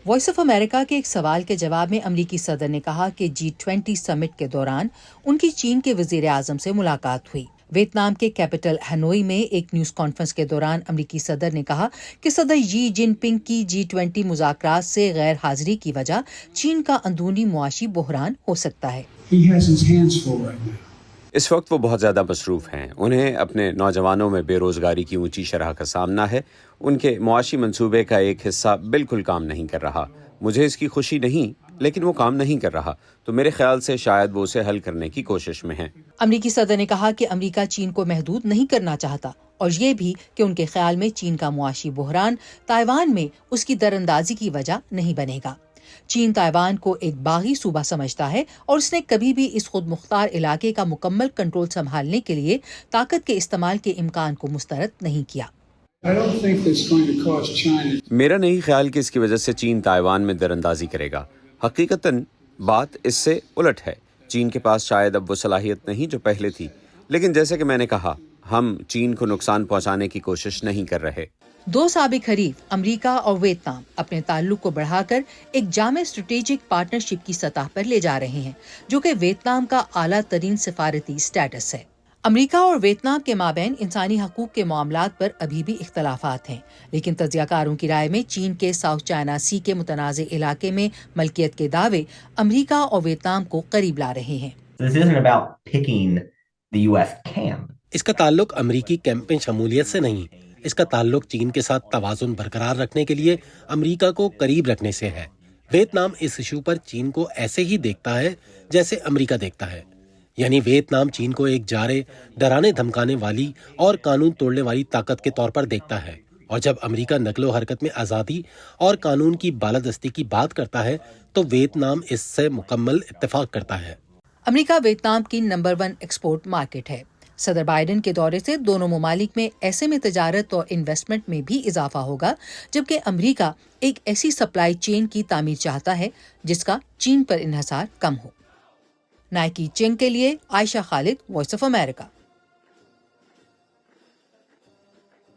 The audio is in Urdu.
وائس آف امریکہ کے ایک سوال کے جواب میں امریکی صدر نے کہا کہ G20 سمٹ کے دوران ان کی چین کے وزیر اعظم سے ملاقات ہوئی۔ ویتنام کے کیپٹل ہنوئی میں ایک نیوز کانفرنس کے دوران امریکی صدر نے کہا کہ صدر شی جن پنگ کی G20 مذاکرات سے غیر حاضری کی وجہ چین کا اندرونی معاشی بحران ہو سکتا ہے۔ اس وقت وہ بہت زیادہ مصروف ہیں۔ انہیں اپنے نوجوانوں میں بے روزگاری کی اونچی شرح کا سامنا ہے۔ ان کے معاشی منصوبے کا ایک حصہ بالکل کام نہیں کر رہا۔ مجھے اس کی خوشی نہیں، لیکن وہ کام نہیں کر رہا، تو میرے خیال سے شاید وہ اسے حل کرنے کی کوشش میں ہیں۔ امریکی صدر نے کہا کہ امریکہ چین کو محدود نہیں کرنا چاہتا، اور یہ بھی کہ ان کے خیال میں چین کا معاشی بحران تائیوان میں اس کی دراندازی کی وجہ نہیں بنے گا۔ چین تائیوان کو ایک باغی صوبہ سمجھتا ہے اور اس نے کبھی بھی اس خود مختار علاقے کا مکمل کنٹرول سنبھالنے کے لیے طاقت کے استعمال کے امکان کو مسترد نہیں کیا۔ میرا نہیں خیال کہ اس کی وجہ سے چین تائیوان میں دراندازی کرے گا۔ حقیقتاً بات اس سے الٹ ہے۔ چین کے پاس شاید اب وہ صلاحیت نہیں جو پہلے تھی، لیکن جیسے کہ میں نے کہا، ہم چین کو نقصان پہنچانے کی کوشش نہیں کر رہے۔ دو سابق حریف امریکہ اور ویتنام اپنے تعلق کو بڑھا کر ایک جامع اسٹریٹجک پارٹنرشپ کی سطح پر لے جا رہے ہیں، جو کہ ویتنام کا اعلیٰ ترین سفارتی اسٹیٹس ہے۔ امریکہ اور ویتنام کے مابین انسانی حقوق کے معاملات پر ابھی بھی اختلافات ہیں، لیکن تجزیہ کاروں کی رائے میں چین کے ساؤتھ چائنا سی کے متنازع علاقے میں ملکیت کے دعوے امریکہ اور ویتنام کو قریب لا رہے ہیں۔ اس کا تعلق امریکی کیمپ میں شمولیت سے نہیں، اس کا تعلق چین کے ساتھ توازن برقرار رکھنے کے لیے امریکہ کو قریب رکھنے سے ہے۔ ویتنام اس ایشو پر چین کو ایسے ہی دیکھتا ہے جیسے امریکہ دیکھتا ہے، یعنی ویتنام چین کو ایک جارے، ڈرانے دھمکانے والی اور قانون توڑنے والی طاقت کے طور پر دیکھتا ہے، اور جب امریکہ نقل و حرکت میں آزادی اور قانون کی بالادستی کی بات کرتا ہے تو ویتنام اس سے مکمل اتفاق کرتا ہے۔ امریکہ ویتنام کی نمبر 1 ایکسپورٹ مارکیٹ ہے۔ صدر بائیڈن کے دورے سے دونوں ممالک میں ایسے میں تجارت اور انویسٹمنٹ میں بھی اضافہ ہوگا، جبکہ امریکہ ایک ایسی سپلائی چین کی تعمیر چاہتا ہے جس کا چین پر انحصار کم ہو۔ نائکی چنگ کے لیے عائشہ خالد، وائس آف امریکہ۔